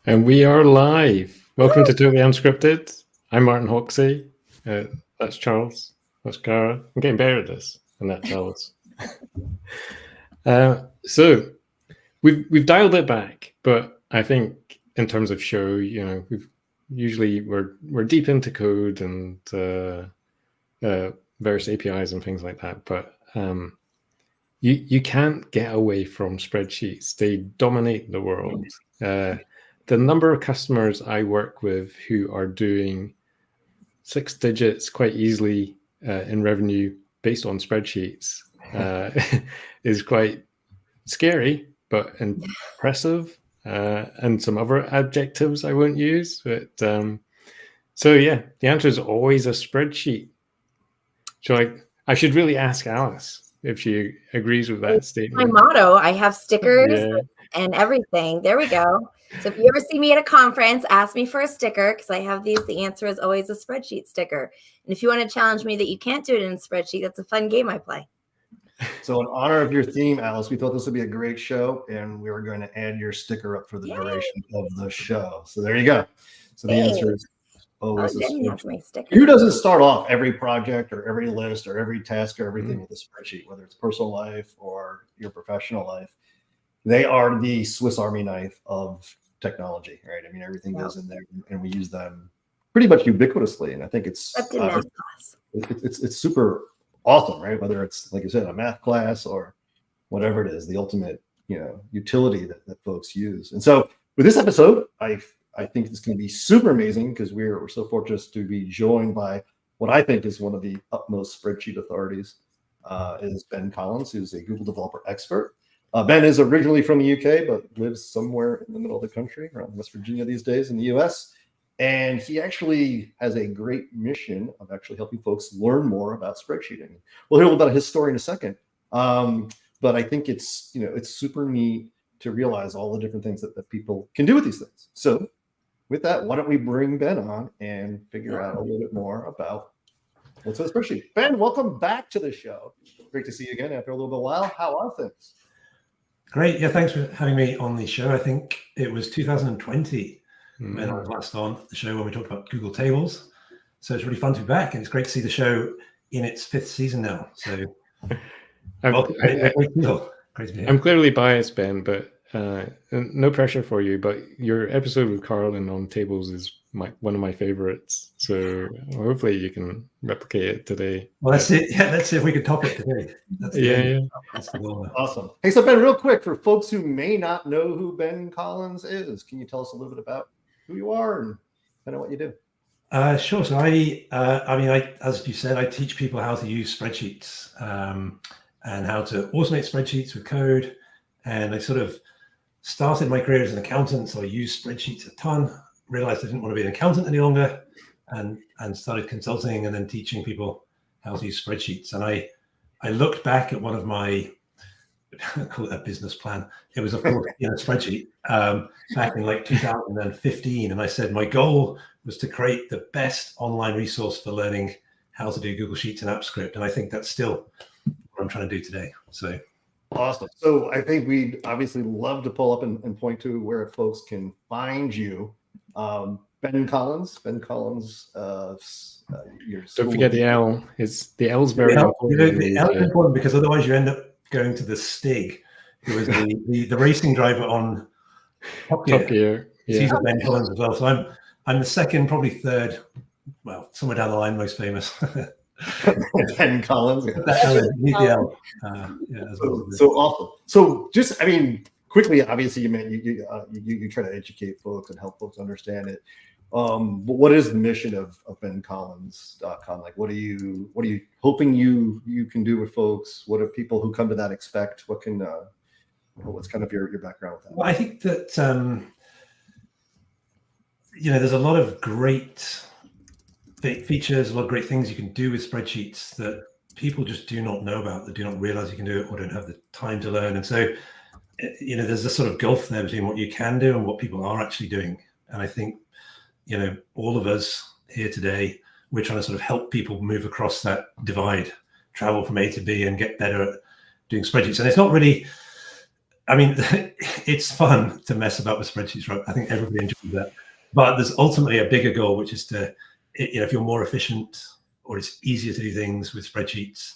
And we are live. Welcome to Totally Unscripted. I'm Martin Hoxie. That's Charles. That's Cara. I'm getting better at this. And that's Charles. So we've dialed it back, but I think in terms of show, we're deep into code and various APIs and things like that. But you can't get away from spreadsheets. They dominate the world. The number of customers I work with who are doing 6 digits quite easily in revenue based on spreadsheets is quite scary, but impressive, and some other adjectives I won't use. But so yeah, the answer is always a spreadsheet. So I should really ask Alice if she agrees with that statement. My motto. I have stickers and everything. There we go. So if you ever see me at a conference, ask me for a sticker because I have these. The answer is always a spreadsheet sticker. And if you want to challenge me that you can't do it in a spreadsheet, that's a fun game I play. So in honor of your theme, Alice, we thought this would be a great show, and we were going to add your sticker up for the duration of the show. So there you go. So the answer is always a spreadsheet. Who doesn't start off every project or every list or every task or everything with a spreadsheet, whether it's personal life or your professional life? They are the Swiss Army knife of technology, right? I mean, everything goes in there, and we use them pretty much ubiquitously. And I think it's super awesome, right? Whether it's, like you said, a math class or whatever it is, the ultimate, utility that folks use. And so with this episode, I think it's going to be super amazing because we're so fortunate to be joined by what I think is one of the utmost spreadsheet authorities, is Ben Collins, who's a Google developer expert. Ben is originally from the UK, but lives somewhere in the middle of the country, around West Virginia these days in the US. And he actually has a great mission of actually helping folks learn more about spreadsheeting. We'll hear about his story in a second. But I think it's super neat to realize all the different things that people can do with these things. So with that, why don't we bring Ben on and figure out a little bit more about what's a spreadsheet. Ben, welcome back to the show. Great to see you again after a little bit while. How are things? Great. Yeah, thanks for having me on the show. I think it was 2020 when I was last on the show when we talked about Google Tables. So it's really fun to be back, and it's great to see the show in its 5th season now. So welcome. Great to be here. I'm clearly biased, Ben, but no pressure for you. But your episode with Carlin on tables is one of my favorites. So hopefully you can replicate it today. Well, that's it. Yeah, let's see if we can top it today. That's the goal. Awesome. Hey, so Ben, real quick, for folks who may not know who Ben Collins is, can you tell us a little bit about who you are and kind of what you do? Sure. So I as you said, I teach people how to use spreadsheets and how to automate spreadsheets with code. And I sort of started my career as an accountant, so I used spreadsheets a ton. Realized I didn't want to be an accountant any longer, and started consulting and then teaching people how to use spreadsheets. And I looked back at one of my, I call it a business plan. It was, of course, a spreadsheet back in like 2015. And I said my goal was to create the best online resource for learning how to do Google Sheets and AppScript. And I think that's still what I'm trying to do today. So awesome. So I think we'd obviously love to pull up and point to where folks can find you. Ben Collins. Don't forget the L. The L's very important. The L is important because otherwise you end up going to the Stig, who is the racing driver on Top Gear. Yeah. He's Ben Collins as well. So I'm the second, probably third, well, somewhere down the line, most famous. Ben Collins. So awesome. So just, quickly, obviously, you try to educate folks and help folks understand it. But what is the mission of bencollins.com? Like, what are you hoping you can do with folks? What do people who come to that expect? What's kind of your background with that? Well, I think that there's a lot of great features, a lot of great things you can do with spreadsheets that people just do not know about, that do not realize you can do it or don't have the time to learn. And so there's a sort of gulf there between what you can do and what people are actually doing. And I think, all of us here today, we're trying to sort of help people move across that divide, travel from A to B and get better at doing spreadsheets. And it's not really, I mean, it's fun to mess about with spreadsheets, right? I think everybody enjoys that. But there's ultimately a bigger goal, which is to, if you're more efficient or it's easier to do things with spreadsheets,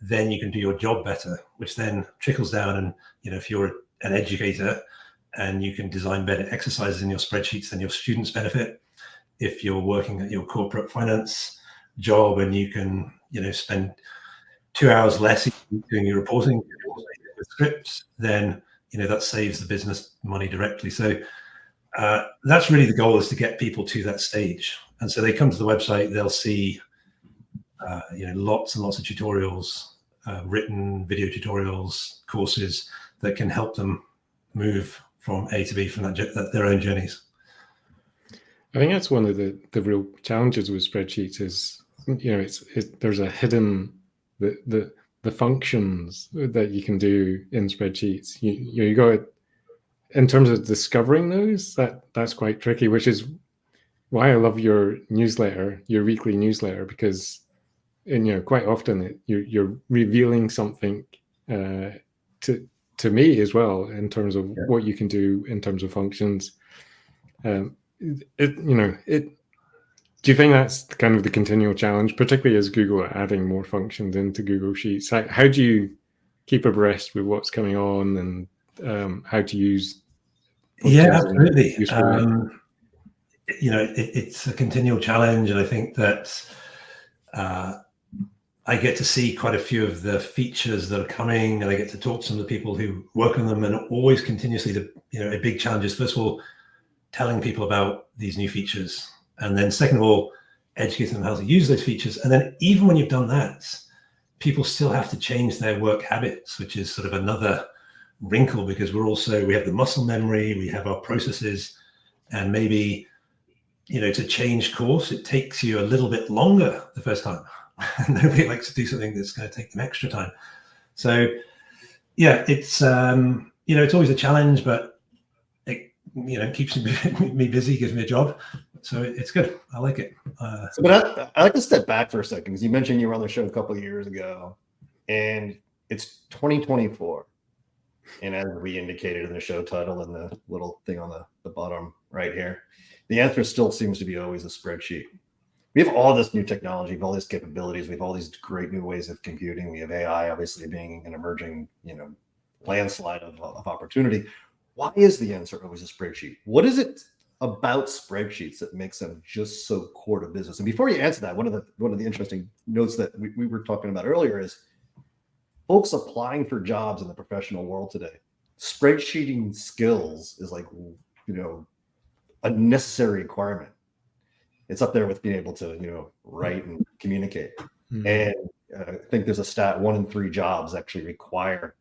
then you can do your job better, which then trickles down. And, if you're an educator and you can design better exercises in your spreadsheets, then your students benefit. If you're working at your corporate finance job and you can, spend 2 hours less doing your reporting with scripts, then, that saves the business money directly. So that's really the goal, is to get people to that stage. And so they come to the website, they'll see, lots and lots of tutorials, written video tutorials, courses that can help them move from A to B from their own journeys. I think that's one of the real challenges with spreadsheets is, there's a hidden, the functions that you can do in spreadsheets. You got to, in terms of discovering those, that's quite tricky, which is why I love your newsletter, your weekly newsletter, because quite often you're revealing something to me as well in terms of what you can do in terms of functions. Do you think that's kind of the continual challenge, particularly as Google are adding more functions into Google Sheets? How do you keep abreast with what's coming on, and how to use? Yeah, absolutely. It's a continual challenge, and I think that I get to see quite a few of the features that are coming, and I get to talk to some of the people who work on them, and always continuously, a big challenge is, first of all, telling people about these new features, and then second of all, educating them how to use those features. And then even when you've done that, people still have to change their work habits, which is sort of another wrinkle, because we have the muscle memory, we have our processes, and maybe, to change course, it takes you a little bit longer the first time. Nobody likes to do something that's going to take them extra time. So yeah, it's it's always a challenge, but it keeps me busy, gives me a job, so it's good. I like it. But I like to step back for a second, because you mentioned you were on the show a couple of years ago, and it's 2024, and as we indicated in the show title and the little thing on the bottom right here, the answer still seems to be always a spreadsheet. We have all this new technology, we have all these capabilities, we have all these great new ways of computing. We have AI obviously being an emerging, landslide of opportunity. Why is the answer always a spreadsheet? What is it about spreadsheets that makes them just so core to business? And before you answer that, one of the interesting notes that we were talking about earlier is folks applying for jobs in the professional world today. Spreadsheeting skills is like, a necessary requirement. It's up there with being able to, write and communicate. Mm-hmm. And I think there's a stat, 1 in 3 jobs actually require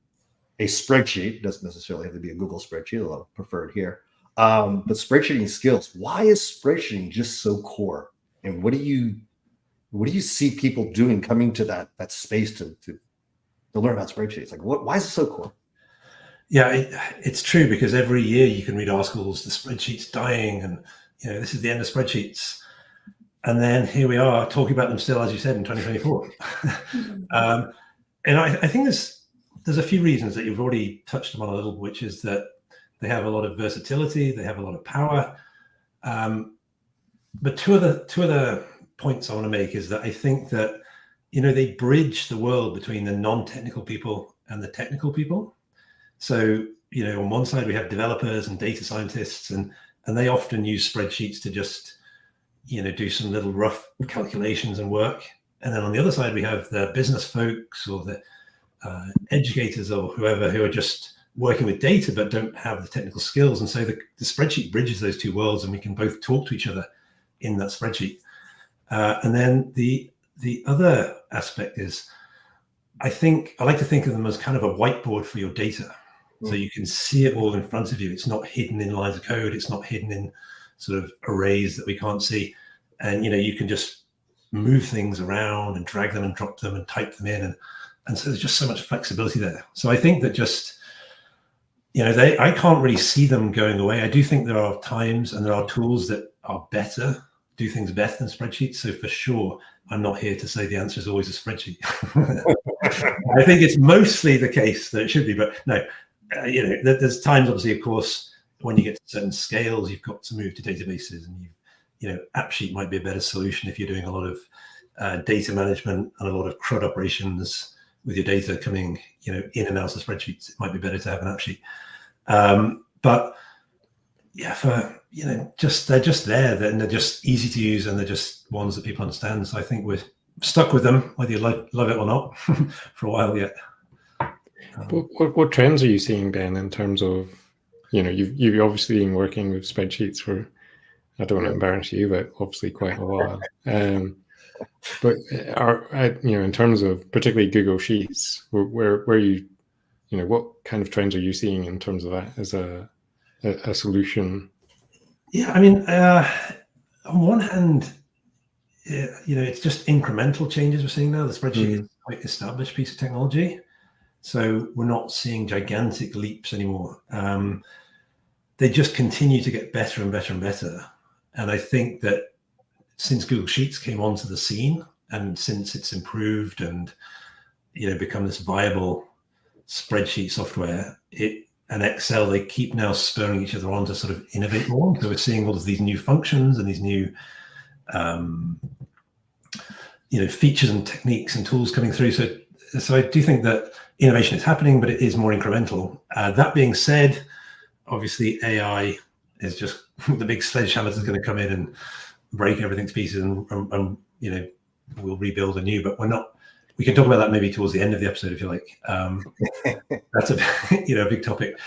a spreadsheet. It doesn't necessarily have to be a Google spreadsheet, although preferred here. But spreadsheeting skills, why is spreadsheeting just so core? And what do you see people doing, coming to that space to learn about spreadsheets? Like, why is it so core? Yeah, it's true, because every year you can read articles, the spreadsheet's dying, and this is the end of spreadsheets. And then here we are talking about them still, as you said, in 2024. And I think there's a few reasons that you've already touched on a little, which is that they have a lot of versatility, they have a lot of power. But two other points I want to make is that I think that, they bridge the world between the non-technical people and the technical people. So, on one side we have developers and data scientists, and they often use spreadsheets to just, do some little rough calculations and work. And then on the other side, we have the business folks or the educators or whoever, who are just working with data but don't have the technical skills. And so the spreadsheet bridges those two worlds, and we can both talk to each other in that spreadsheet. And then the other aspect is, I like to think of them as kind of a whiteboard for your data. So you can see it all in front of you. It's not hidden in lines of code. It's not hidden in sort of arrays that we can't see. And, you can just move things around and drag them and drop them and type them in. And so there's just so much flexibility there. So I think that just, I can't really see them going away. I do think there are times and there are tools that are better, do things better than spreadsheets. So for sure, I'm not here to say the answer is always a spreadsheet. I think it's mostly the case that it should be, but no. there's times, obviously, of course, when you get to certain scales, you've got to move to databases, and AppSheet might be a better solution if you're doing a lot of data management and a lot of CRUD operations with your data coming, in and out of spreadsheets. It might be better to have an AppSheet. But yeah, for they're just there, and they're just easy to use, and they're just ones that people understand. So I think we're stuck with them, whether you love it or not, for a while yet. What trends are you seeing, Ben, in terms of, you've obviously been working with spreadsheets for, I don't want to embarrass you, but obviously quite a while. But in terms of particularly Google Sheets, where you, what kind of trends are you seeing in terms of that as a solution? Yeah, I mean, on one hand, it's just incremental changes we're seeing now. The spreadsheet is a quite established piece of technology, so we're not seeing gigantic leaps anymore. They just continue to get better and better and better. And I think that since Google Sheets came onto the scene, and since it's improved and become this viable spreadsheet software, and Excel, they keep now spurring each other on to sort of innovate more. So we're seeing all of these new functions and these new features and techniques and tools coming through. So I do think that innovation is happening, but it is more incremental. That being said, obviously AI is just the big sledgehammer that's going to come in and break everything to pieces, and we'll rebuild anew. But we're not. We can talk about that maybe towards the end of the episode if you like. That's a a big topic.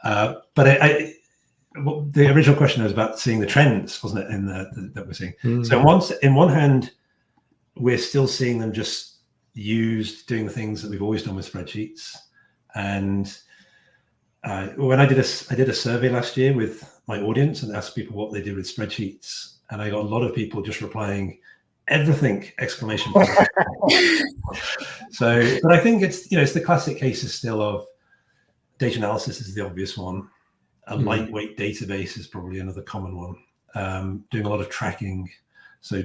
But the original question was about seeing the trends, wasn't it? That we're seeing. So in one hand, we're still seeing them just used doing the things that we've always done with spreadsheets. And when I did a survey last year with my audience and asked people what they did with spreadsheets, and I got a lot of people just replying, everything, exclamation point. But I think it's the classic cases still of data analysis is the obvious one. A lightweight database is probably another common one. Doing a lot of tracking, so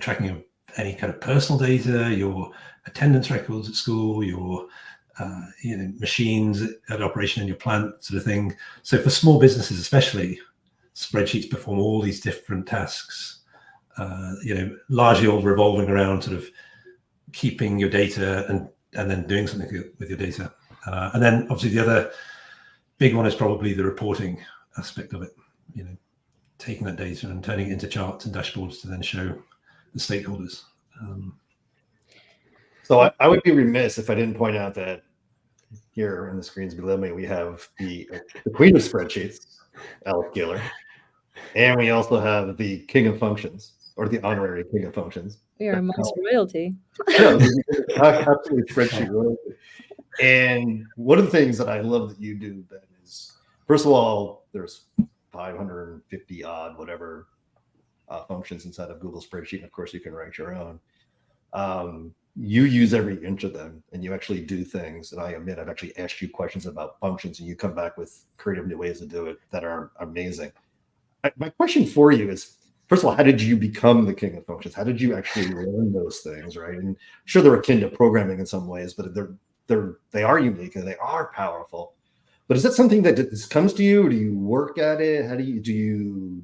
tracking of any kind of personal data, your attendance records at school, your machines at operation in your plant, sort of thing. So for small businesses especially, spreadsheets perform all these different tasks. Largely all revolving around sort of keeping your data and then doing something with your data. And then obviously the other big one is probably the reporting aspect of it, taking that data and turning it into charts and dashboards to then show the stakeholders. So I would be remiss if I didn't point out that here on the screens below me, we have the queen of spreadsheets, Alice Gaylor, and we also have the king of functions, or the honorary king of functions. We are amongst royalty. No, absolutely spreadsheet royalty. And one of the things that I love that you do, Ben, is, first of all, there's 550 odd whatever functions inside of Google Spreadsheet. And of course, you can write your own. You use every inch of them, and you actually do things. And I admit, I've actually asked you questions about functions, and you come back with creative new ways to do it that are amazing. My question for you is, first of all, how did you become the king of functions? How did you actually learn those things, right? And sure, they're akin to programming in some ways, but they are unique and they are powerful. But is that something that just comes to you, or do you work at it? How do you do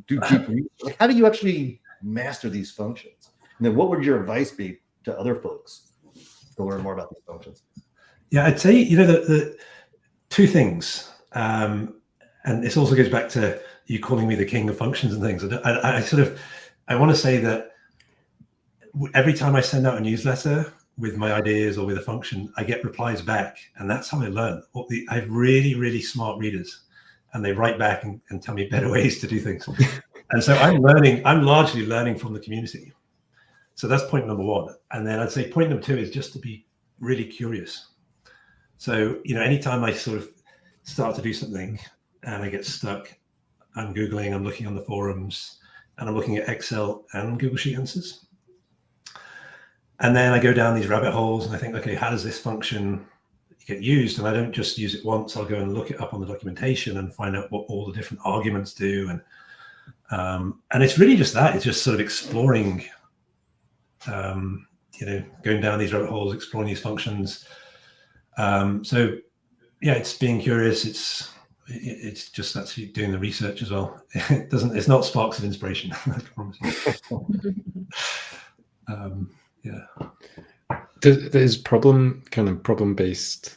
deep research? Like, how do you actually master these functions? And then what would your advice be to other folks to learn more about these functions? Yeah, I'd say, the two things. And this also goes back to you calling me the king of functions and things. I want to say that every time I send out a newsletter with my ideas or with a function, I get replies back, and that's how I learn. I have really, really smart readers, and they write back and tell me better ways to do things. And so I'm largely learning from the community. So that's point number one. And then I'd say point number two is just to be really curious. So, anytime I sort of start to do something and I get stuck, I'm Googling, I'm looking on the forums, and I'm looking at Excel and Google Sheet answers. And then I go down these rabbit holes and I think, okay, how does this function get used? And I don't just use it once. I'll go and look it up on the documentation and find out what all the different arguments do. And it's really just that. It's just sort of exploring, going down these rabbit holes, exploring these functions. So Yeah, it's being curious. It's just actually doing the research as well. It's not sparks of inspiration. I promise you. Yeah. Is problem-based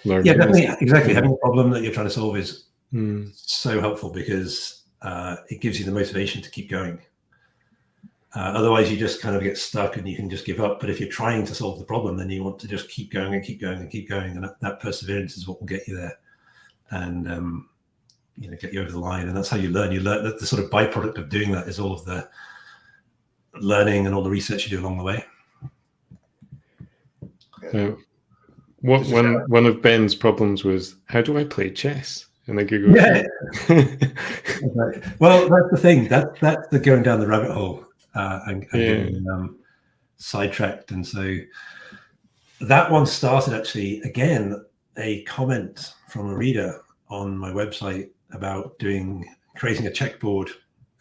learning? Yeah, definitely. Exactly. Having a problem that you're trying to solve is Mm. so helpful because it gives you the motivation to keep going. Otherwise, you just kind of get stuck and you can just give up. But if you're trying to solve the problem, then you want to just keep going and keep going and keep going. And that perseverance is what will get you there and get you over the line. And that's how you learn. You learn that the sort of byproduct of doing that is all of the learning and all the research you do along the way. One of Ben's problems was, how do I play chess in a Google Sheet? Well, that's the thing. That's the going down the rabbit hole and getting sidetracked. And so that one started actually, again, a comment from a reader on my website about creating a chessboard,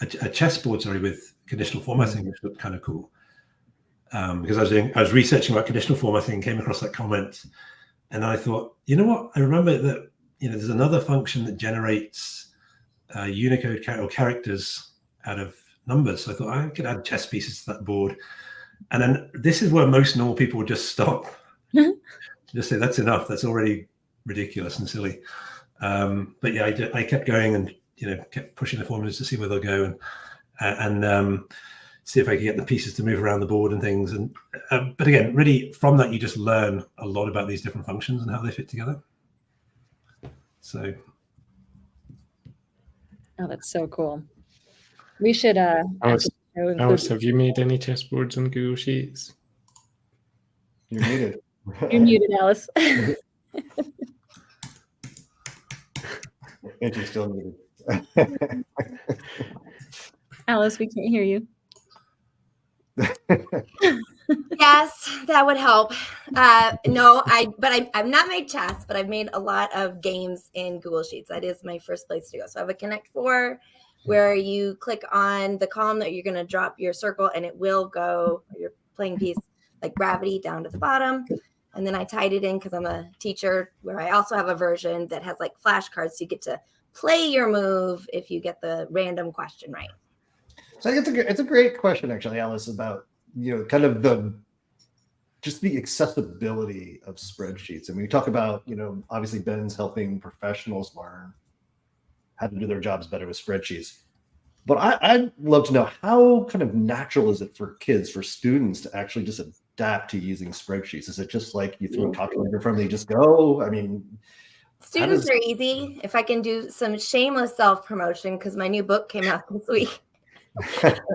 with conditional formatting, which looked kind of cool. Because I was researching about conditional formatting, came across that comment, and I thought, you know what? I remember that there's another function that generates Unicode or characters out of numbers. So I thought I could add chess pieces to that board, and then this is where most normal people would just stop, just say that's enough. That's already ridiculous and silly. But yeah, I kept going and kept pushing the formulas to see where they'll go and see if I could get the pieces to move around the board and things. And but again, really from that, you just learn a lot about these different functions and how they fit together. So. Oh, that's so cool. We should. Alice, have you made any chessboards on Google Sheets? You're muted. You're muted, Alice. And she's still muted. Alice, we can't hear you. Yes, that would help. No, I've not made chess, but I've made a lot of games in Google Sheets. That is my first place to go. So I have a Connect 4 where you click on the column that you're going to drop your circle and it will go, your playing piece, like gravity down to the bottom. And then I tied it in because I'm a teacher where I also have a version that has like flashcards. So you get to play your move if you get the random question right. So it's a great question, actually, Alice, about kind of the accessibility of spreadsheets. And we talk about, obviously Ben's helping professionals learn how to do their jobs better with spreadsheets. But I'd love to know, how kind of natural is it for kids, for students, to actually just adapt to using spreadsheets? Is it just like you throw a calculator in front of them, you just go? I mean, students are easy. If I can do some shameless self-promotion, because my new book came out this week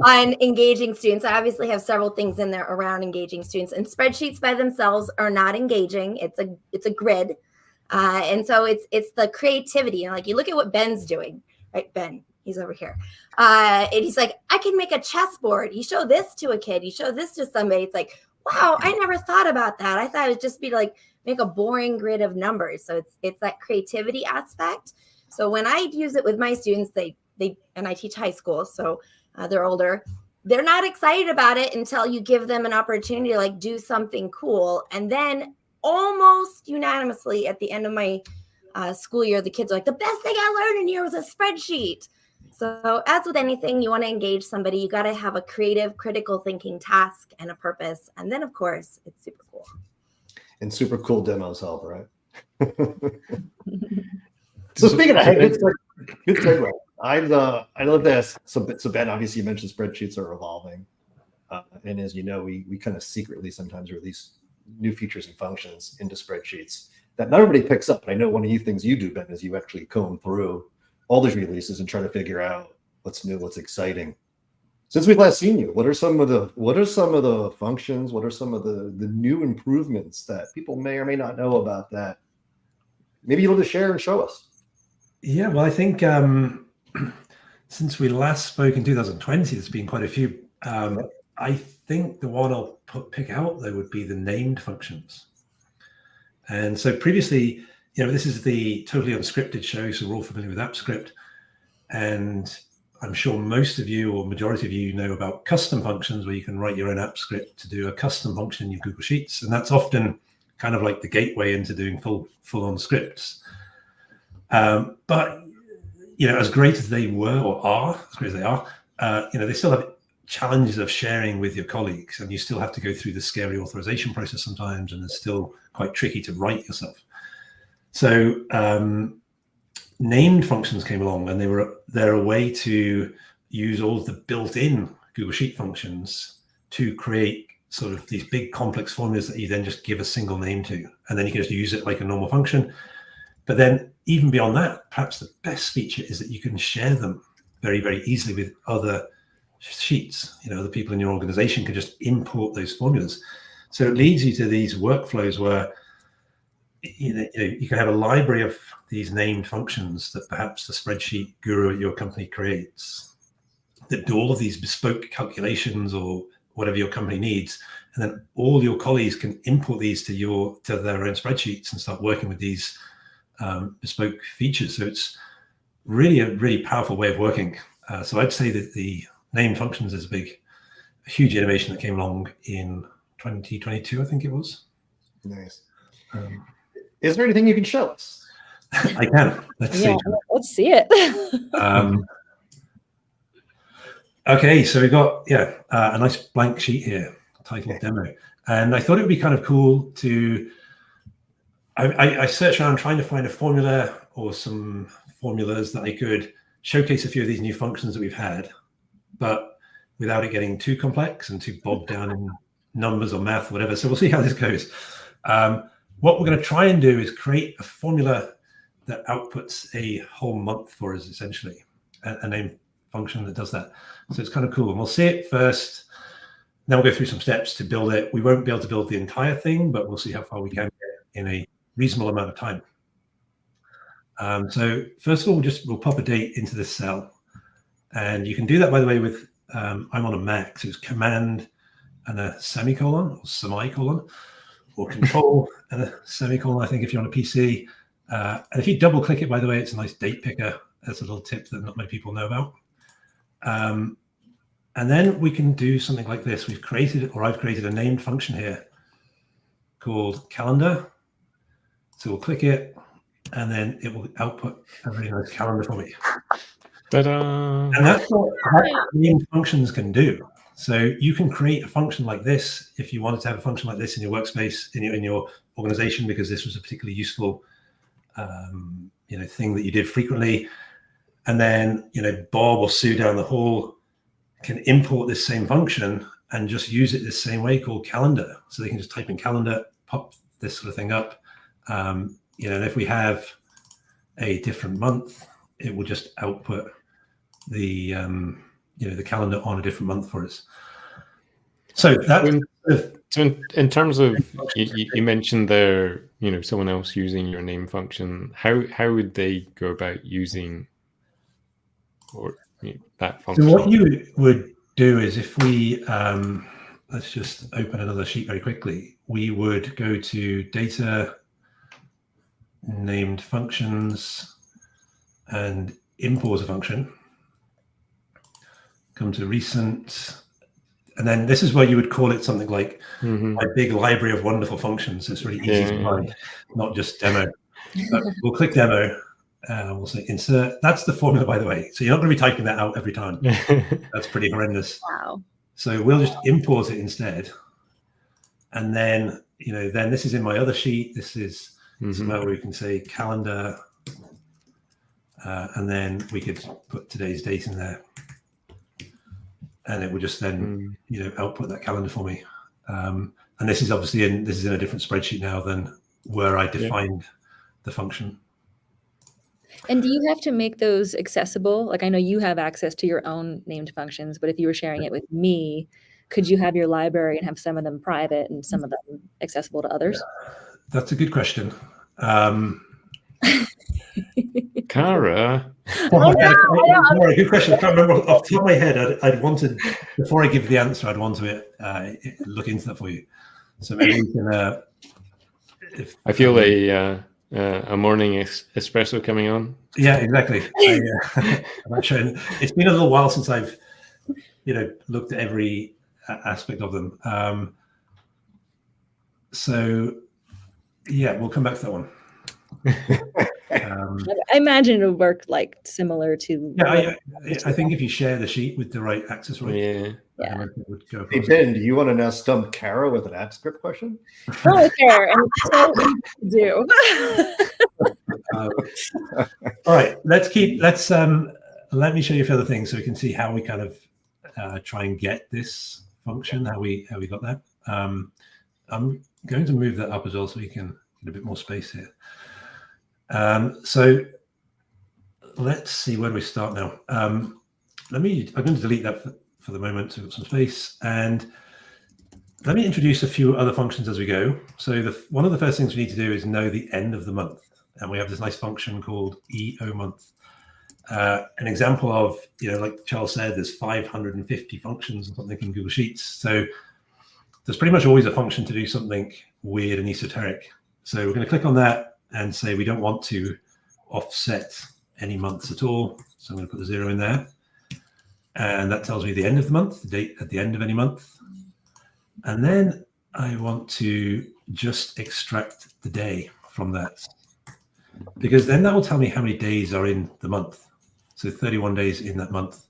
on engaging students. I obviously have several things in there around engaging students, and spreadsheets by themselves are not engaging. It's a grid. And so it's the creativity. And like, you look at what Ben's doing, right? Ben, he's over here. And he's like, I can make a chessboard. You show this to a kid, you show this to somebody. It's like, wow, I never thought about that. I thought it'd just be like, make a boring grid of numbers. So it's that creativity aspect. So when I use it with my students, and I teach high school, so they're older, they're not excited about it until you give them an opportunity to like do something cool. And then almost unanimously at the end of my school year, the kids are like, the best thing I learned in here was a spreadsheet. So as with anything, you want to engage somebody, you got to have a creative, critical thinking task and a purpose. And then, of course, it's super cool. And super cool demos help, right? So speaking of, good segue. I love this. So Ben, obviously you mentioned spreadsheets are evolving. And as you know, we kind of secretly sometimes release new features and functions into spreadsheets that not everybody picks up. And I know one of the things you do, Ben, is you actually comb through all these releases and try to figure out what's new, what's exciting. Since we've last seen you, what are some of the functions? What are some of the new improvements that people may or may not know about that maybe you'll just share and show us? Yeah, well, I think since we last spoke in 2020, there's been quite a few. I think the one I'll pick out, though, would be the named functions. And so previously, this is the Totally Unscripted show, so we're all familiar with AppScript. And I'm sure most of you, or majority of you, know about custom functions, where you can write your own AppScript to do a custom function in your Google Sheets. And that's often kind of like the gateway into doing full-on scripts. But as great as they were or are, as great as they are, they still have challenges of sharing with your colleagues, and you still have to go through the scary authorization process sometimes, and it's still quite tricky to write yourself. So named functions came along, and they're a way to use all of the built-in Google Sheet functions to create sort of these big complex formulas that you then just give a single name to, and then you can just use it like a normal function. But then even beyond that, perhaps the best feature is that you can share them very, very easily with other sheets. The people in your organization can just import those formulas. So it leads you to these workflows where you can have a library of these named functions that perhaps the spreadsheet guru at your company creates that do all of these bespoke calculations or whatever your company needs, and then all your colleagues can import these to their own spreadsheets and start working with these bespoke features. So it's really a really powerful way of working. So I'd say that the named functions is a huge innovation that came along in 2022, I think it was. Nice. Is there anything you can show us? I can. Let's see. Let's see it. Okay, so we've got a nice blank sheet here titled demo, and I thought it would be kind of cool to. I searched around trying to find a formula or some formulas that I could showcase a few of these new functions that we've had, but without it getting too complex and too bogged down in numbers or math or whatever. So we'll see how this goes. What we're going to try and do is create a formula that outputs a whole month for us, essentially, a name function that does that. So it's kind of cool. And we'll see it first. Then we'll go through some steps to build it. We won't be able to build the entire thing, but we'll see how far we can get in a reasonable amount of time. So first of all, we'll pop a date into this cell. And you can do that, by the way, with, I'm on a Mac, so it's Command and a semicolon or semicolon, or Control and a semicolon, I think, if you're on a PC. And if you double click it, by the way, it's a nice date picker. That's a little tip that not many people know about. And then we can do something like this. I've created a named function here called calendar. So we'll click it, and then it will output a very nice calendar for me. Ta-da! And that's what named functions can do. So you can create a function like this if you wanted to have a function like this in your workspace, in your organization, because this was a particularly useful thing that you did frequently. And then Bob or Sue down the hall can import this same function and just use it the same way, called calendar. So they can just type in calendar, pop this sort of thing up. And if we have a different month, it will just output the the calendar on a different month for us. So that's so in terms of you mentioned there, someone else using your name function. How would they go about using that function? So what you would do is, if we let's just open another sheet very quickly. We would go to data, named functions, and import a function. Come to recent, and then this is where you would call it something like my big library of wonderful functions. It's really easy to find, not just demo. But we'll click demo. We'll say insert. That's the formula, by the way. So you're not going to be typing that out every time. That's pretty horrendous. Wow. So we'll just import it instead. And then, then this is in my other sheet. This is somewhere where we can say calendar. And then we could put today's date in there. And it will just then, output that calendar for me. And this is obviously in a different spreadsheet now than where I defined the function. And do you have to make those accessible? Like, I know you have access to your own named functions, but if you were sharing it with me, could you have your library and have some of them private and some of them accessible to others? That's a good question. Kara. Good question. I can't remember off the top of my head. I'd wanted, before I give the answer, I'd want to look into that for you. So maybe you can. I feel a morning espresso coming on. Yeah, exactly. I'm not sure. It's been a little while since I've, looked at every aspect of them. So Yeah, we'll come back to that one. I imagine it would work like similar to. Yeah, I think if you share the sheet with the right access right, Yeah. Yeah. it would go Hey across. Ben, do you want to now stump Kara with an app script question? Oh, sure. And it's so easy to do. All right, let me show you a few other things so we can see how we kind of try and get this function, how we got that. I'm going to move that up as well so we can get a bit more space here. So let's see where do we start now. I'm going to delete that for the moment so we've got some space, and let me introduce a few other functions as we go. So one of the first things we need to do is know the end of the month, and we have this nice function called EO month. An example of, like Charles said, there's 550 functions or something in Google Sheets. So there's pretty much always a function to do something weird and esoteric. So we're going to click on that and say we don't want to offset any months at all. So I'm going to put the 0 in there. And that tells me the end of the month, the date at the end of any month. And then I want to just extract the day from that, because then that will tell me how many days are in the month. So 31 days in that month.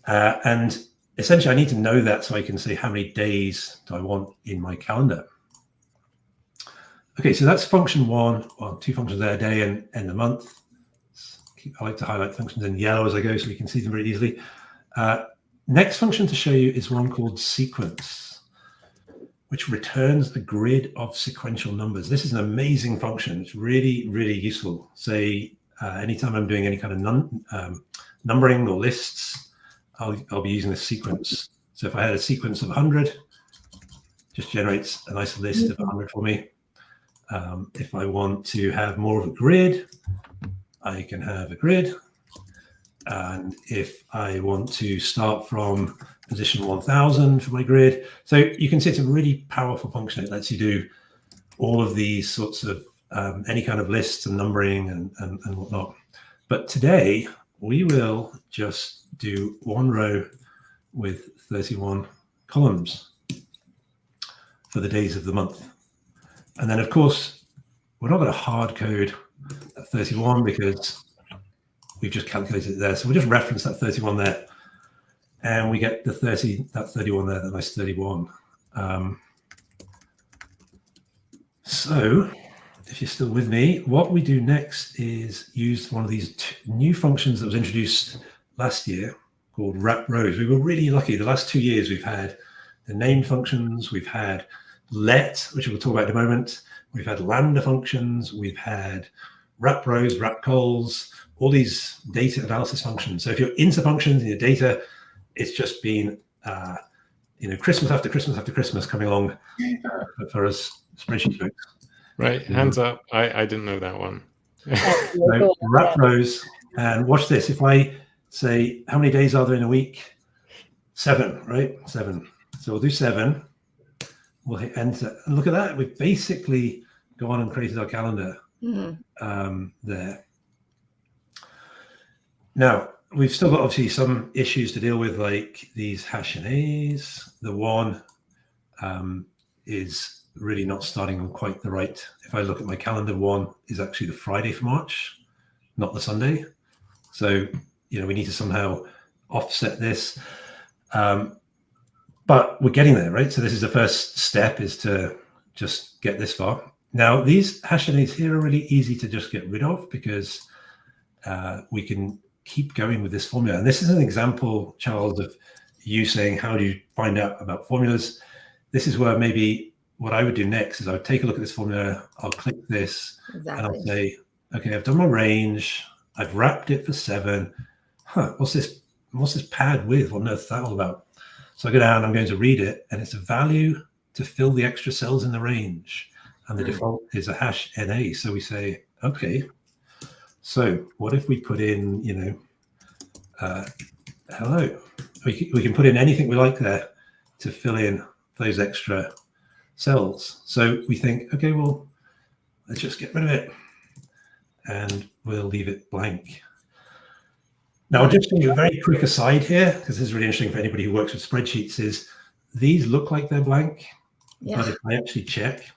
And essentially I need to know that so I can say how many days do I want in my calendar. Okay, so that's function one. Well, two functions there, day and end of month. I like to highlight functions in yellow as I go so we can see them very easily. Next function to show you is one called sequence, which returns a grid of sequential numbers. This is an amazing function. It's really, really useful. Say, anytime I'm doing any kind of numbering or lists, I'll be using this sequence. So if I had a sequence of 100, just generates a nice list of 100 for me. If I want to have more of a grid, I can have a grid. And if I want to start from position 1000 for my grid, so you can see it's a really powerful function. It lets you do all of these sorts of any kind of lists and numbering and whatnot. But today we will just do one row with 31 columns for the days of the month. And then of course, we're not going to hard code at 31 because we've just calculated it there. So we'll just reference that 31 there. And we get the 31 there, the nice 31. So if you're still with me, what we do next is use one of these new functions that was introduced last year called wrap rows. We were really lucky. The last 2 years we've had the named functions, we've had let, which we'll talk about in a moment. We've had lambda functions, we've had wrap rows, wrap cols, all these data analysis functions. So if you're into functions in your data, it's just been, Christmas after Christmas after Christmas coming along for us spreadsheet folks. Right, hands up. I didn't know that one. So wrap rows, and watch this. If I say, how many days are there in a week? 7, right? 7. So we'll do 7. We'll hit enter. And look at that. We've basically gone and created our calendar there. Now, we've still got obviously some issues to deal with, like these #As. The one is really not starting on quite the right. If I look at my calendar, 1 is actually the Friday for March, not the Sunday. So, we need to somehow offset this. But we're getting there, right? So this is the first step, is to just get this far. Now, these #As here are really easy to just get rid of because we can keep going with this formula. And this is an example, Charles, of you saying, how do you find out about formulas? This is where maybe what I would do next is I would take a look at this formula, I'll click this, and I'll say, okay, I've done my range, I've wrapped it for 7. What's this pad with? What on earth is that all about? So I go down, I'm going to read it, and it's a value to fill the extra cells in the range. And the default is a #NA. So we say, okay, so what if we put in, hello? We can put in anything we like there to fill in those extra cells. So we think, okay, well, let's just get rid of it. And we'll leave it blank. Now, I'll just give you a very quick aside here, because this is really interesting for anybody who works with spreadsheets, is these look like they're blank, but if I actually check,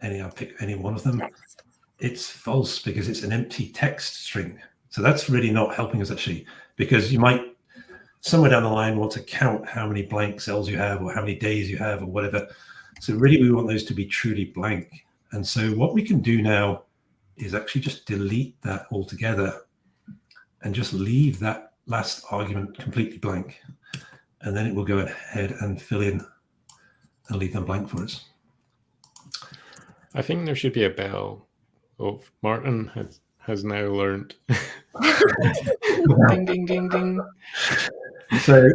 I'll pick any one of them. Text. It's false because it's an empty text string. So that's really not helping us actually, because you might somewhere down the line want to count how many blank cells you have or how many days you have or whatever. So really we want those to be truly blank. And so what we can do now is actually just delete that altogether and just leave that last argument completely blank. And then it will go ahead and fill in and leave them blank for us. I think there should be a bell of Martin has now learned. Ding, ding, ding, ding. So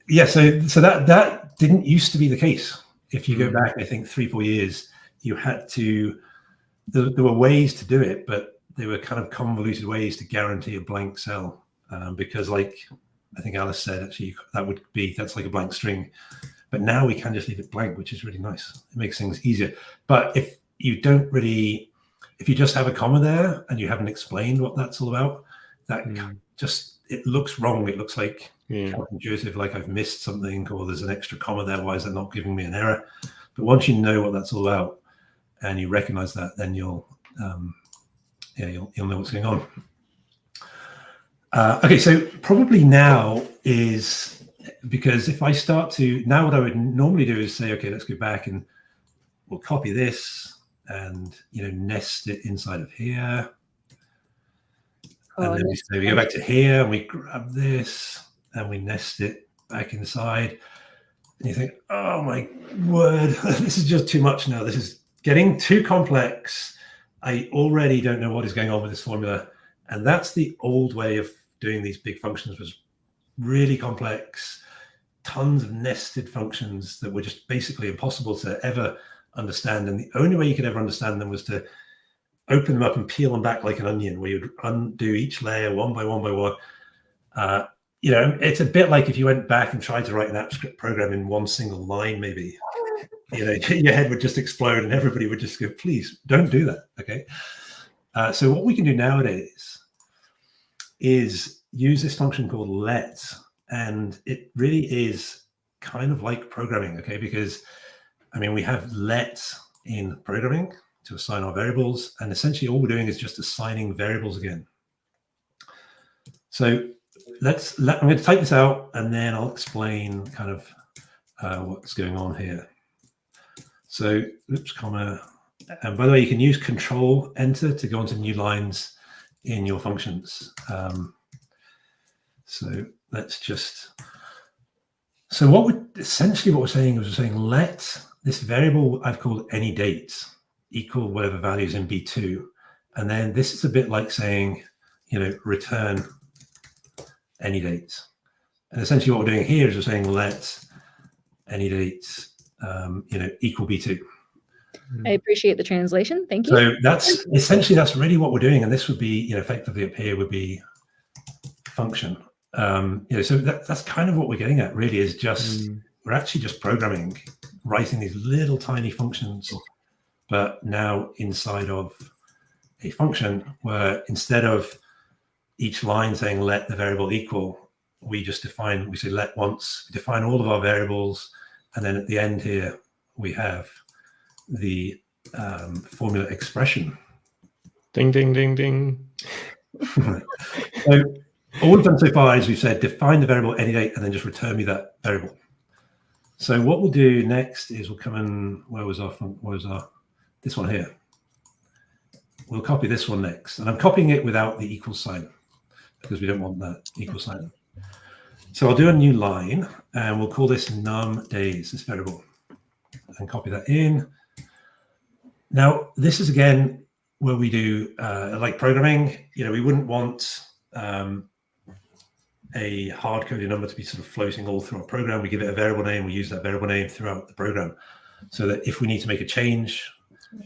yeah, so that didn't used to be the case. If you go back, I think 3-4 years, you had to. There were ways to do it, but they were kind of convoluted ways to guarantee a blank cell, because, like I think Alice said, actually that's like a blank string. But now we can just leave it blank, which is really nice. It makes things easier. But if you just have a comma there and you haven't explained what that's all about, that it looks wrong. It looks like counterintuitive, like I've missed something, or there's an extra comma there. Why is that not giving me an error? But once you know what that's all about and you recognize that, then you'll know what's going on. Okay, so probably now is, because if I start to, now what I would normally do is say, okay, let's go back and we'll copy this and, nest it inside of here. And then we go back to here and we grab this and we nest it back inside. And you think, oh my word, this is just too much now. This is getting too complex. I already don't know what is going on with this formula. And that's the old way of doing these big functions, was really complex, tons of nested functions that were just basically impossible to ever understand. And the only way you could ever understand them was to open them up and peel them back like an onion, where you'd undo each layer one by one by one. It's a bit like if you went back and tried to write an AppScript program in one single line, maybe, your head would just explode and everybody would just go, please don't do that. Okay. So what we can do nowadays is use this function called let. And it really is kind of like programming, okay? Because, we have let in programming to assign our variables, and essentially all we're doing is just assigning variables again. So I'm going to type this out, and then I'll explain kind of what's going on here. So, comma, and by the way, you can use Control-Enter to go onto new lines in your functions. So let's just, what we're saying is we're saying let this variable I've called any date equal whatever values in B2. And then this is a bit like saying, return any date. And essentially what we're doing here is we're saying let any date, equal B2. I appreciate the translation. Thank you. So that's really what we're doing. And this would be, effectively up here would be function. So that's kind of what we're getting at, really, is just we're actually just programming, writing these little tiny functions, but now inside of a function where instead of each line saying let the variable equal, we say let once, we define all of our variables, and then at the end here we have the formula expression. Ding, ding, ding, ding. So all we've done so far is we've said define the variable any date and then just return me that variable. So what we'll do next is we'll come in, this one here. We'll copy this one next, and I'm copying it without the equal sign because we don't want that equal sign. So I'll do a new line and we'll call this num days, this variable, and copy that in. Now this is again where we do like programming. We wouldn't want a hard-coded number to be sort of floating all through our program. We give it a variable name. We use that variable name throughout the program, so that if we need to make a change,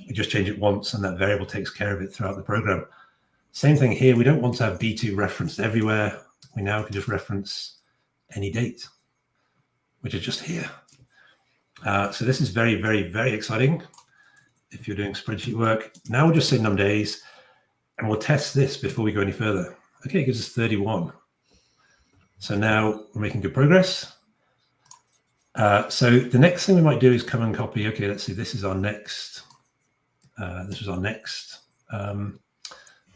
we just change it once, and that variable takes care of it throughout the program. Same thing here. We don't want to have B2 referenced everywhere. We now can just reference any date, which is just here. So this is very, very, very exciting if you're doing spreadsheet work. Now we'll just say num days, and we'll test this before we go any further. Okay, it gives us 31. So now we're making good progress. So the next thing we might do is come and copy. Okay, let's see. This is our next. This was our next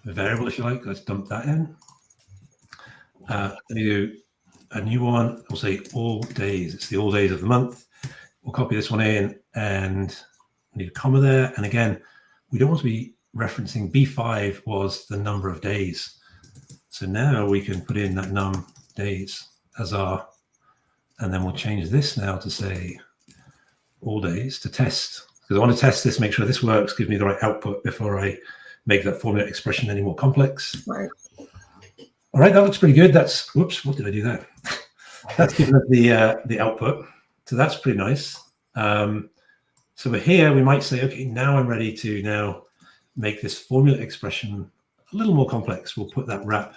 variable, if you like. Let's dump that in. Let me do a new one. We'll say all days. It's the all days of the month. We'll copy this one in and need a comma there. And again, we don't want to be referencing B5 was the number of days. So now we can put in that num days as our, and then we'll change this now to say all days to test. Because I want to test this, make sure this works, give me the right output before I make that formula expression any more complex. Right. All right, that looks pretty good. That's, whoops, what did I do there? That's given us the output. So that's pretty nice. So we're here, we might say, okay, now I'm ready to now make this formula expression a little more complex. We'll put that wrap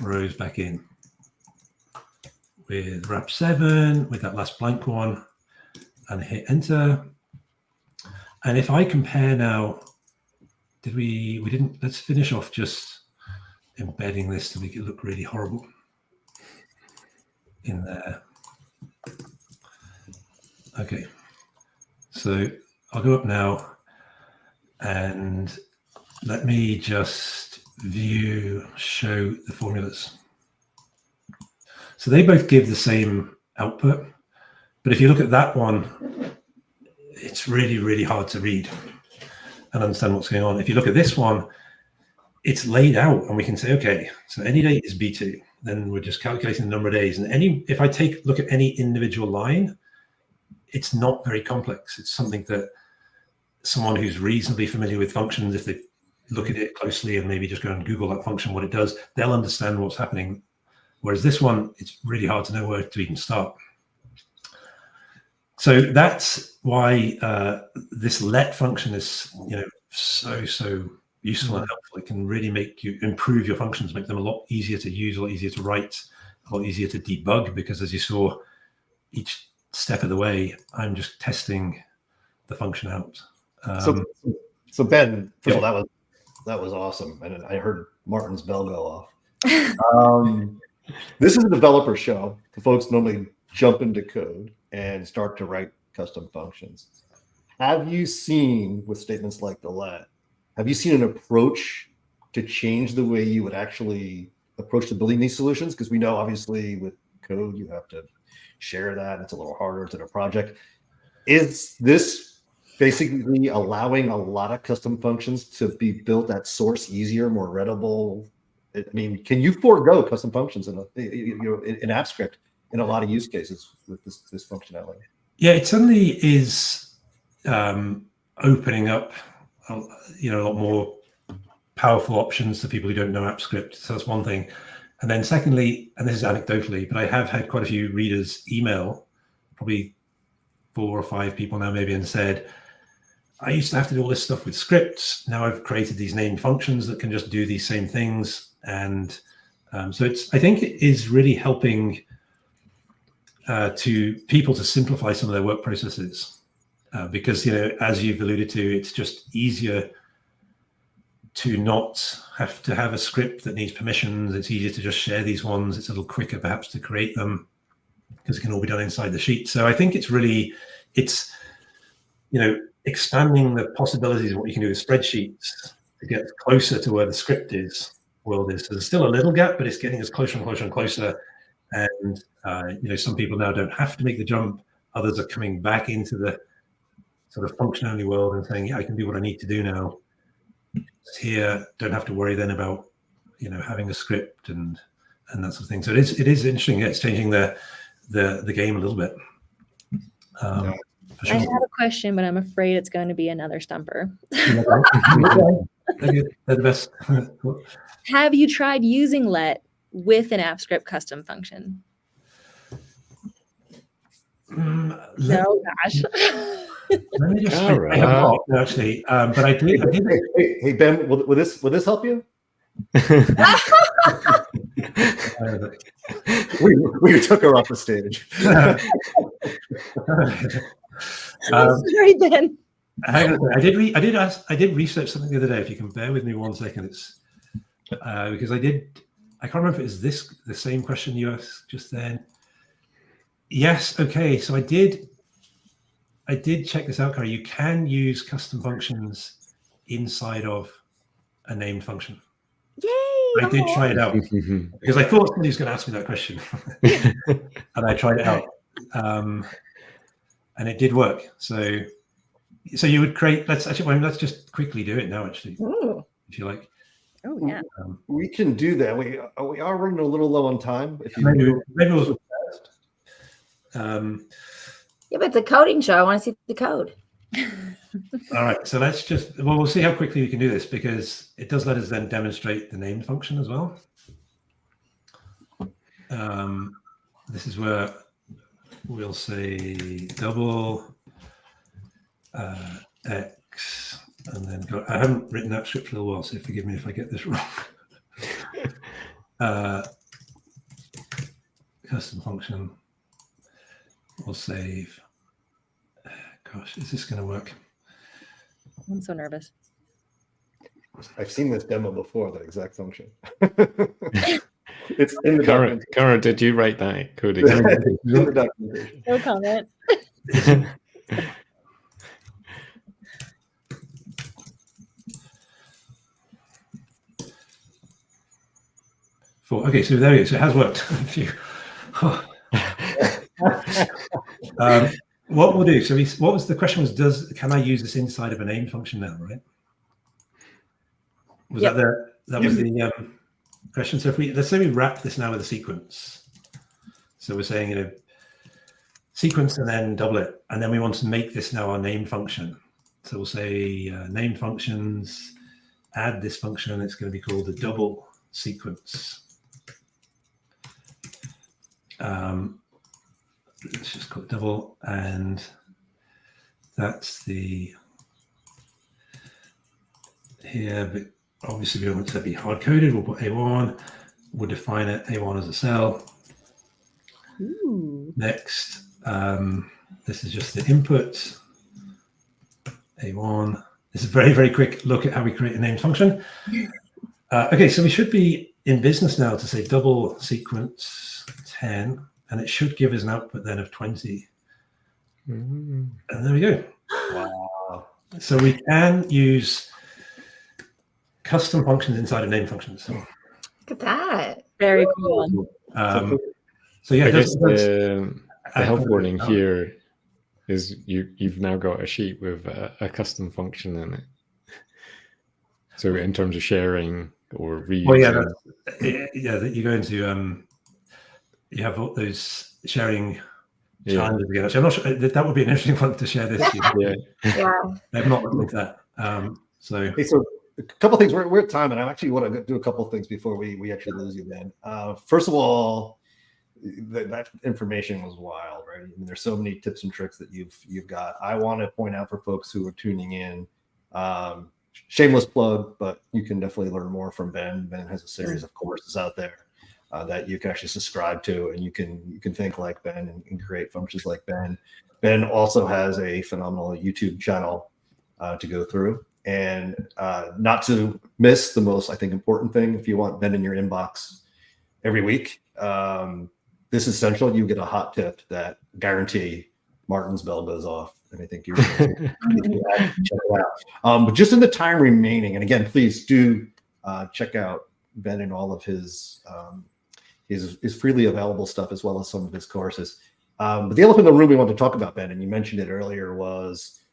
rows back in with wrap 7, with that last blank one, and hit enter. And if I compare now, we didn't, let's finish off just embedding this to make it look really horrible in there. Okay, so I'll go up now and let me just show the formulas. So they both give the same output, but if you look at that one, it's really, really hard to read and understand what's going on. If you look at this one, it's laid out and we can say, okay, so any date is B2. Then we're just calculating the number of days. And if I look at any individual line, it's not very complex. It's something that someone who's reasonably familiar with functions, if they look at it closely and maybe just go and Google that function, what it does, they'll understand what's happening. Whereas this one, it's really hard to know where to even start. So that's why this let function is, so useful and helpful. It can really make you improve your functions, make them a lot easier to use, a lot easier to write, a lot easier to debug, because as you saw, each step of the way, I'm just testing the function out. So Ben, first of all, that was awesome, and I heard Martin's bell go off. This is a developer show. The folks normally jump into code and start to write custom functions. Have you seen, with statements like the let, have you seen an approach to change the way you would actually approach to building these solutions? Because we know, obviously, with code, you have to share that. It's a little harder. It's in a project. Is this basically allowing a lot of custom functions to be built at source easier, more readable? I mean, can you forego custom functions in AppScript in a lot of use cases with this functionality? Yeah, it certainly is opening up a lot more powerful options to people who don't know AppScript. So that's one thing. And then secondly, and this is anecdotally, but I have had quite a few readers email, probably 4 or 5 people now maybe, and said, I used to have to do all this stuff with scripts. Now I've created these named functions that can just do these same things. And so I think it is really helping to people to simplify some of their work processes. Because, as you've alluded to, it's just easier to not have to have a script that needs permissions. It's easier to just share these ones. It's a little quicker perhaps to create them because it can all be done inside the sheet. So I think it's expanding the possibilities of what you can do with spreadsheets to get closer to where the world is. So there's still a little gap, but it's getting us closer and closer and closer. And some people now don't have to make the jump. Others are coming back into the sort of function-only world and saying, yeah, I can do what I need to do now. It's here, don't have to worry then about having a script and that sort of thing. So it is interesting. Yeah, it's changing the game a little bit. For sure. I have a question, but I'm afraid it's going to be another stumper. They're the best. Have you tried using let with an AppScript custom function? No, gosh. Let me just actually, but I did. Hey Ben, will this help you? we took her off the stage. Sorry, Ben. I did research something the other day. If you can bear with me 1 second, it's because I can't remember if it's the same question you asked just then. Yes. Okay. So I did check this out, Carrie. You can use custom functions inside of a named function. Yay! I did try it out because I thought somebody was going to ask me that question, and I tried it out, and it did work. So you would create. Let's just quickly do it now, actually, if you like. Oh yeah. We can do that. We are running a little low on time. If you Maybe we'll first. Yeah, but it's a coding show. I want to see the code. All right, so we'll see how quickly we can do this, because it does let us then demonstrate the named function as well. This is where we'll say double x, and then go. I haven't written that script for a while, so forgive me if I get this wrong. Custom function. We'll save. Gosh, is this going to work? I'm so nervous. I've seen this demo before, that exact function. It's in the documentation. Cara, did you write that coding? In the documentation. No comment. Okay, so there we go. So it has worked. What we'll do, so what was the question was, can I use this inside of a named function now, right? Was that was the question? So let's say we wrap this now with a sequence. So we're saying, sequence and then double it. And then we want to make this now our name function. So we'll say name functions, add this function, it's going to be called the double sequence. Let's just call it double, and that's the here, but obviously we don't want it to be hard coded. We'll put A1, we'll define it A1 as a cell. Ooh. Next, this is just the input A1. This is a very, very quick look at how we create a named function. Okay, so we should be in business now to say double sequence 10. And it should give us an output then of 20. And there we go. Wow. So we can use custom functions inside of name functions. Look at that. Very cool. So yeah, I guess the help warning here is you've now got a sheet with a custom function in it. So in terms of sharing or reusing. Well, you go into you have all those sharing challenges again. So I'm not sure that would be an interesting one to share this. Yeah. I've not looked at that. So a couple of things. We're at time, and I actually want to do a couple of things before we actually lose you, Ben. First of all, that information was wild, right? I mean, there's so many tips and tricks that you've got. I want to point out for folks who are tuning in, shameless plug, but you can definitely learn more from Ben. Ben has a series of courses out there that you can actually subscribe to, and you can think like Ben and create functions like Ben. Ben also has a phenomenal YouTube channel to go through, and not to miss the most, I think, important thing. If you want Ben in your inbox every week, this is essential. You get a hot tip that guarantee Martin's bell goes off, and I think you're check it out. But just in the time remaining, and again, please do check out Ben and all of his freely available stuff, as well as some of his courses. But the elephant in the room we want to talk about, Ben, and you mentioned it earlier, was,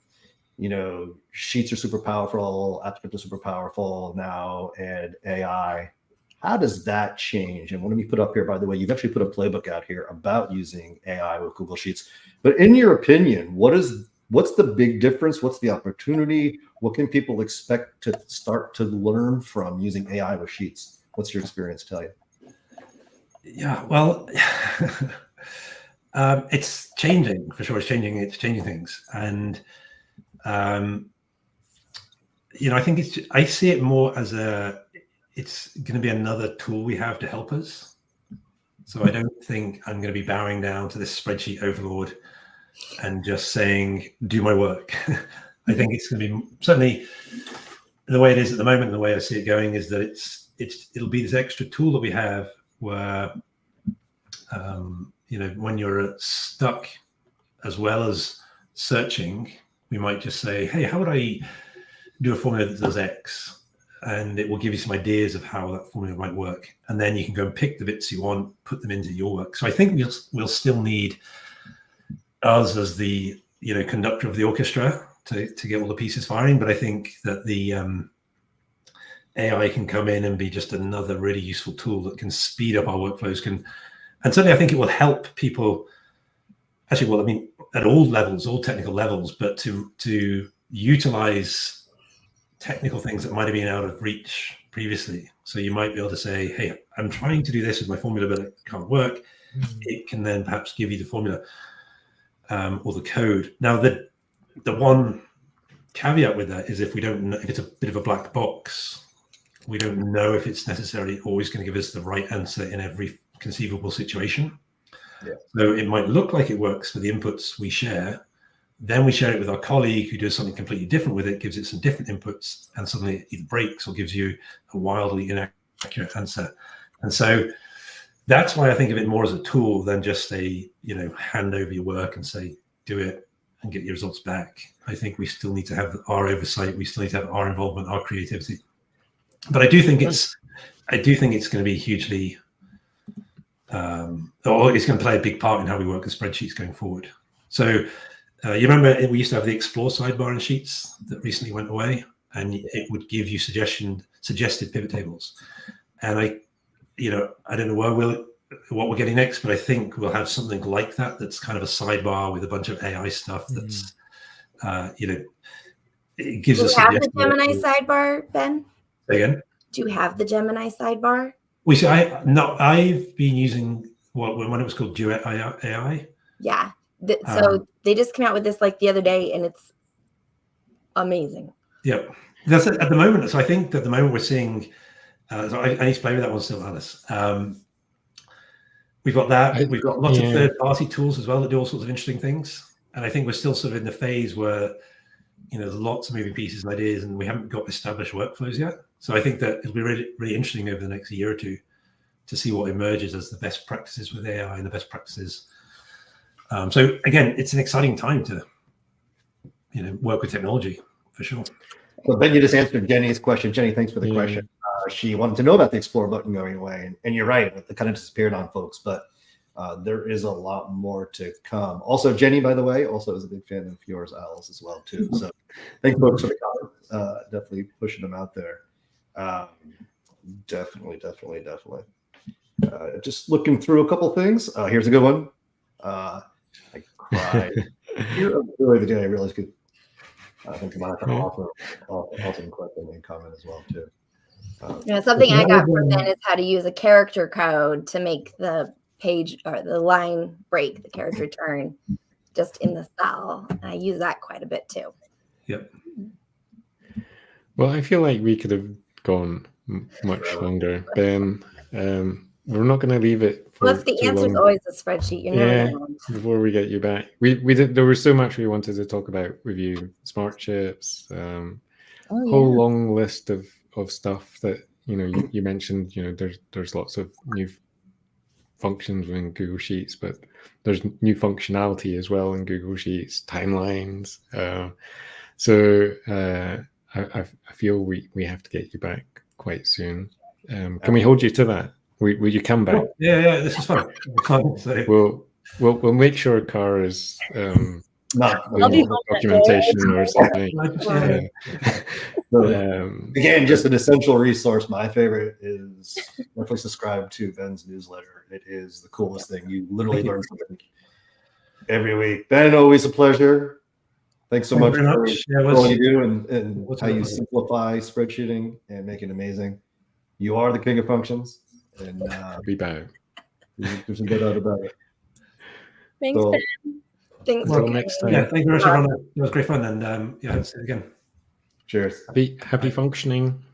sheets are super powerful, AppScript is super powerful now, and AI. How does that change? And what do we put up here, by the way, you've actually put a playbook out here about using AI with Google Sheets. But in your opinion, what's the big difference? What's the opportunity? What can people expect to start to learn from using AI with Sheets? What's your experience tell you? Yeah, well, it's changing for sure. It's changing things, and I think I see it more as it's going to be another tool we have to help us. So I don't think I'm going to be bowing down to this spreadsheet overlord and just saying, do my work. I think it's going to be, certainly the way it is at the moment, the way I see it going is that it'll be this extra tool that we have where when you're stuck as well as searching, we might just say, hey, how would I do a formula that does X? And it will give you some ideas of how that formula might work. And then you can go and pick the bits you want, put them into your work. So I think we'll still need us as the conductor of the orchestra to get all the pieces firing. But I think that the AI can come in and be just another really useful tool that can speed up our workflows. And certainly I think it will help people. Actually, well, I mean, at all levels, all technical levels, but to utilize technical things that might have been out of reach previously. So you might be able to say, hey, I'm trying to do this with my formula, but it can't work. It can then perhaps give you the formula or the code. Now, the one caveat with that is if we don't know, if it's a bit of a black box, we don't know if it's necessarily always going to give us the right answer in every conceivable situation. Yeah. So it might look like it works for the inputs we share. Then we share it with our colleague who does something completely different with it, gives it some different inputs, and suddenly it either breaks or gives you a wildly inaccurate answer. And so that's why I think of it more as a tool than just hand over your work and say, do it and get your results back. I think we still need to have our oversight. We still need to have our involvement, our creativity. But I do think it's going to be hugely, or it's going to play a big part in how we work with spreadsheets going forward. So you remember we used to have the explore sidebar in Sheets that recently went away, and it would give you suggested pivot tables. And I don't know what we're getting next, but I think we'll have something like that. That's kind of a sidebar with a bunch of AI stuff. That's it gives us. Do you have the Gemini sidebar, Ben? Again? Do you have the Gemini sidebar? I've been using when it was called Duet AI. Yeah. So they just came out with this like the other day, and it's amazing. Yep. That's it at the moment. So I think that at the moment we're seeing, so I need to play with that one still, Alice. We've got that. We've got lots of third-party tools as well that do all sorts of interesting things. And I think we're still sort of in the phase where, there's lots of moving pieces and ideas, and we haven't got established workflows yet. So I think that it'll be really, really interesting over the next year or two to see what emerges as the best practices with AI and the best practices. So again, it's an exciting time to, work with technology for sure. Well, Ben, you just answered Jenny's question. Jenny, thanks for the question. She wanted to know about the Explore button going away, and you're right, it kind of disappeared on folks, but there is a lot more to come. Also, Jenny, by the way, also is a big fan of yours, Alice, as well too. So thanks, folks, for the comments. Definitely pushing them out there. Definitely. Just looking through a couple things. Here's a good one. I cried. Earlier the day, I realized I think Monica awesome question and comment as well too. Something I got from Ben is how to use a character code to make the page or the line break, the character turn just in the cell. I use that quite a bit too. Yep. Well, I feel like we could have gone much longer, Ben. We're not going to leave it. Well, if the answer is always a spreadsheet, you know. Before we get you back, we did. There was so much we wanted to talk about with you. Smart chips, whole long list of stuff that you mentioned. There's lots of new functions within Google Sheets, but there's new functionality as well in Google Sheets, timelines. So I feel we have to get you back quite soon. Can we hold you to that? Will you come back? Yeah, this is fun. We'll make sure Car is documentation or something. Again, just an essential resource. My favorite is definitely subscribe to Ben's newsletter. It is the coolest thing. You literally learn something every week. Ben, always a pleasure. Thanks so much for all you do and how you simplify spreadsheeting and make it amazing. You are the king of functions. And be back. There's no doubt about it. Thanks, Ben. Thanks. Until next time. Yeah, thank you very much, everyone. It was great fun, and let's do it again. Cheers. Happy functioning.